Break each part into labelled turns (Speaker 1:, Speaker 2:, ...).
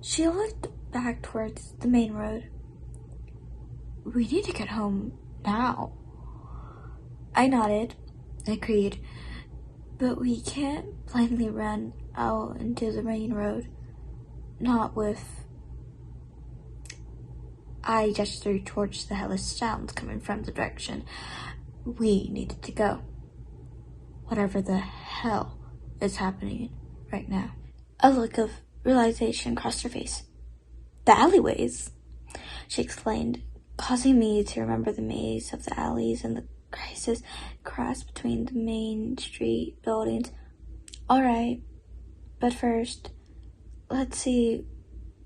Speaker 1: She looked back towards the main road. We need to get home now. I nodded, agreed, but we can't blindly run out into the main road. Not with... I gestured towards the hellish sounds coming from the direction we needed to go. Whatever the hell is happening right now. A look of realization crossed her face. The alleyways, she explained, causing me to remember the maze of the alleys and the crisis cross between the main street buildings. All right, but first, let's see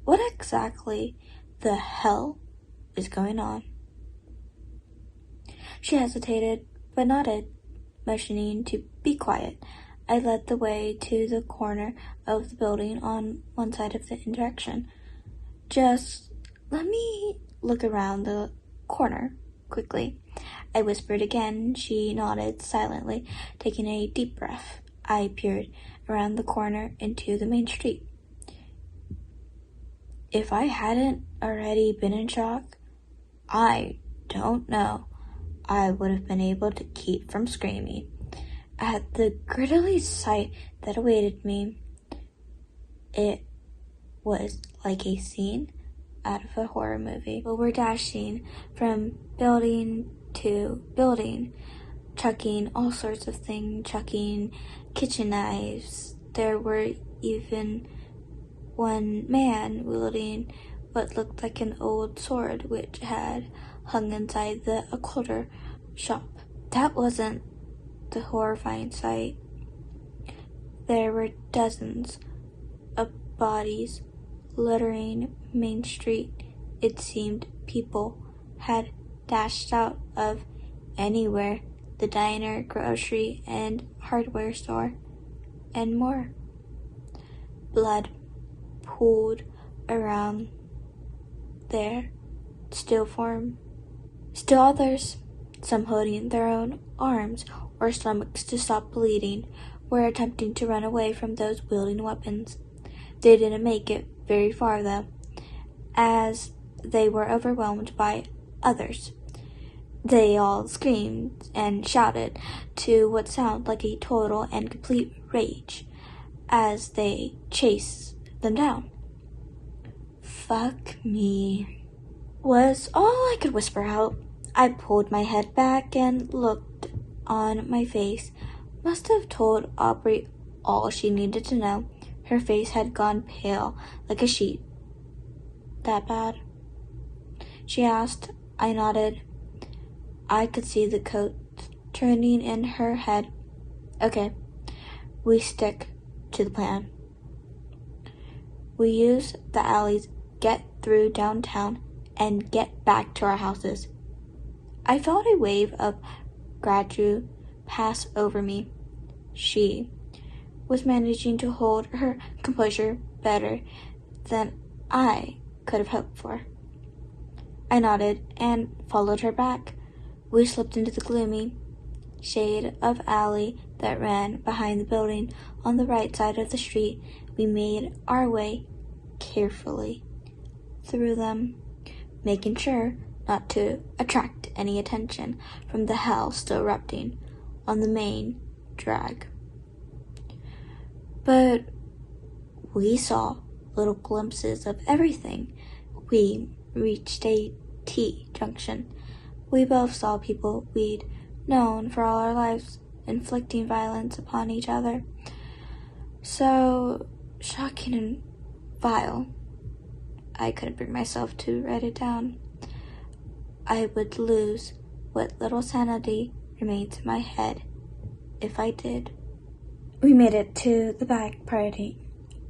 Speaker 1: what exactly the hell is going on. She hesitated, but nodded, motioning to be quiet. I led the way to the corner of the building on one side of the interaction. Just let me look around the corner quickly, I whispered again. She nodded silently, taking a deep breath. I peered around the corner into the main street. If I hadn't already been in shock, I don't know I would have been able to keep from screaming at the grisly sight that awaited me. It was like a scene out of a horror movie. We were dashing from building to building, chucking all sorts of things, chucking kitchen knives. There were even one man wielding what looked like an old sword which had hung inside the occulter shop. That wasn't the horrifying sight. There were dozens of bodies littering Main Street. It seemed people had dashed out of anywhere, the diner, grocery, and hardware store, and more. Blood pooled around there, still others, some holding their own arms or stomachs to stop bleeding, were attempting to run away from those wielding weapons. They didn't make it very far, though, as they were overwhelmed by others. They all screamed and shouted to what sounded like a total and complete rage as they chased them down. "Fuck me," was all I could whisper out. I pulled my head back and looked on my face. Must have told Aubrey all she needed to know. Her face had gone pale like a sheet. "That bad?" she asked. I nodded. I could see the coat turning in her head. "Okay, we stick to the plan. We use the alleys, get through downtown, and get back to our houses." I felt a wave of gratitude pass over me. She was managing to hold her composure better than I could have hoped for. I nodded and followed her back. We slipped into the gloomy shade of alley that ran behind the building. On the right side of the street, we made our way carefully through them, making sure not to attract any attention from the hell still erupting on the main drag. But we saw little glimpses of everything. We reached a T-junction. We both saw people we'd known for all our lives inflicting violence upon each other. So shocking and vile, I couldn't bring myself to write it down. I would lose what little sanity remains in my head if I did. We made it to the back part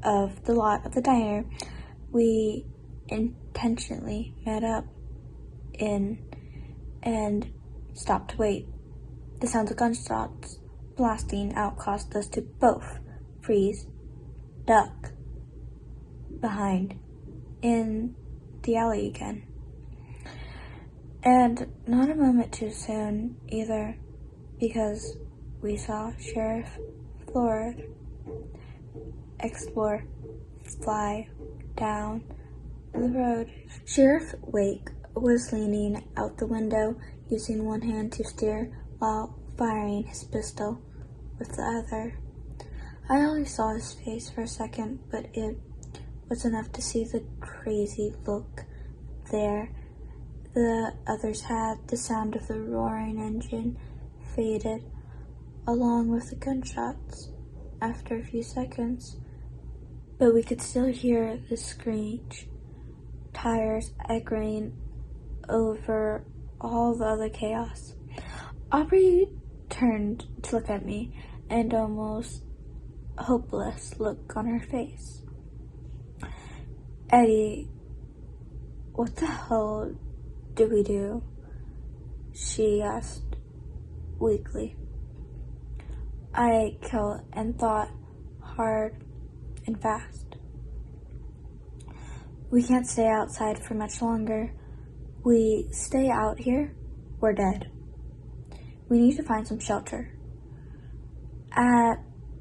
Speaker 1: of the lot of the diner. We intentionally met up in and stopped to wait. The sounds of gunshots blasting out caused us to both freeze, duck behind in the alley again. And not a moment too soon either, because we saw Sheriff Floyd explore fly down the road. Sheriff Wake was leaning out the window, using one hand to steer while firing his pistol with the other. I only saw his face for a second, but it was enough to see the crazy look there the others had. The sound of the roaring engine faded, along with the gunshots, after a few seconds, but we could still hear the screech, tires echoing over all the other chaos. Aubrey turned to look at me, and almost hopeless look on her face. Eddie, what the hell do we do? She asked weakly. I killed and thought hard and fast. We can't stay outside for much longer. We stay out here, we're dead. We need to find some shelter. At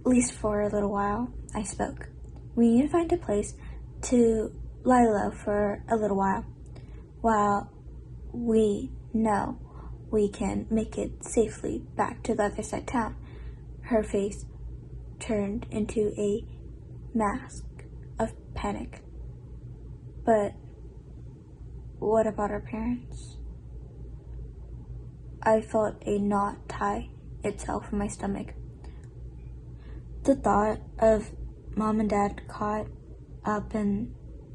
Speaker 1: least for a little while, I spoke. We need to find a place to lie low for a little while we know we can make it safely back to the other side of town. Her face turned into a mask of panic. But what about our parents? I felt a knot tie itself in my stomach. The thought of Mom and Dad caught up in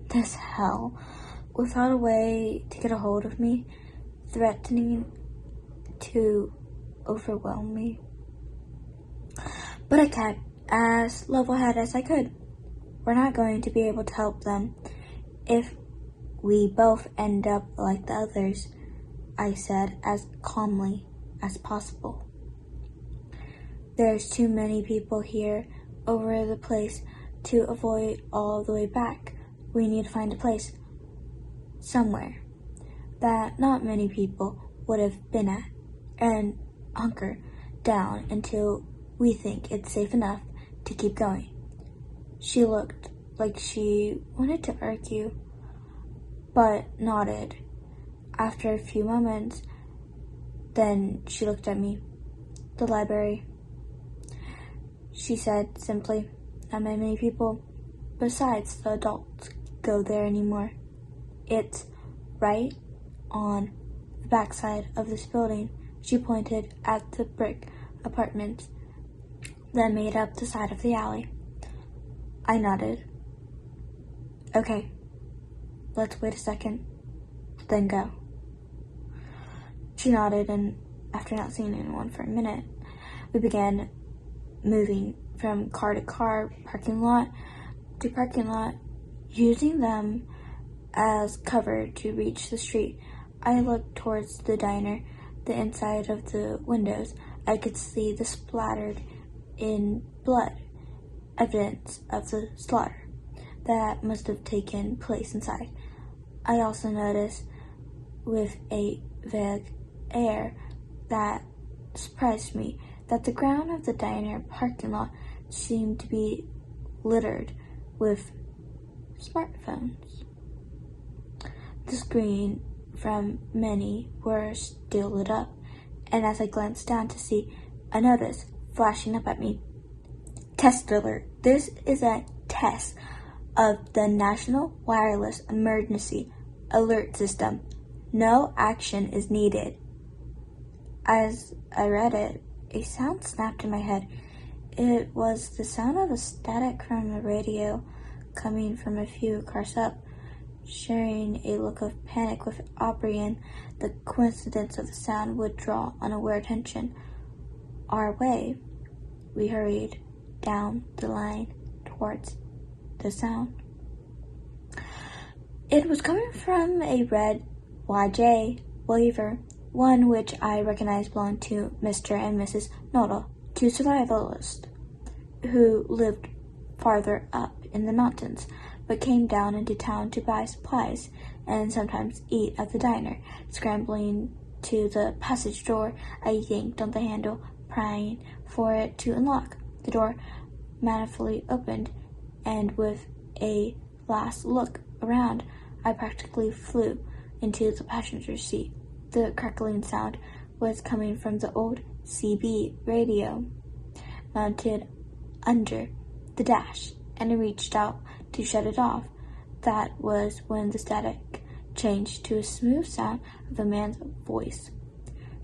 Speaker 1: this hell without a way to get a hold of me, threatening to overwhelm me. But I kept as level-headed as I could. We're not going to be able to help them if we both end up like the others, I said as calmly as possible. There's too many people here over the place to avoid all the way back. We need to find a place, somewhere, that not many people would have been at, and hunker down until we think it's safe enough to keep going. She looked like she wanted to argue, but nodded after a few moments. Then she looked at me. The library, she said simply. Not many people besides the adults go there anymore. It's right on the backside of this building. She pointed at the brick apartments that made up the side of the alley. I nodded. Okay, let's wait a second, then go. She nodded, and after not seeing anyone for a minute, we began moving from car to car, parking lot to parking lot, using them as cover to reach the street. I looked towards the diner, the inside of the windows. I could see the splattered in blood, evidence of the slaughter that must have taken place inside. I also noticed, with a vague air that surprised me, that the ground of the diner parking lot seemed to be littered with smartphones. The screen from many were still lit up, and as I glanced down to see a notice flashing up at me. Test alert. This is a test of the National Wireless Emergency Alert System. No action is needed. As I read it, a sound snapped in my head. It was the sound of a static from the radio coming from a few cars up, sharing a look of panic with Aubrey, and the coincidence of the sound would draw unaware attention our way. We hurried down the line towards the sound. It was coming from a red YJ waiver, one which I recognized belonged to Mr. and Mrs. Noddle, two survivalists who lived farther up in the mountains, but came down into town to buy supplies and sometimes eat at the diner. Scrambling to the passage door, I yanked on the handle, prying for it to unlock. The door manfully opened, and with a last look around, I practically flew into the passenger seat. The crackling sound was coming from the old CB radio mounted under the dash, and I reached out to shut it off. That was when the static changed to a smooth sound of a man's voice.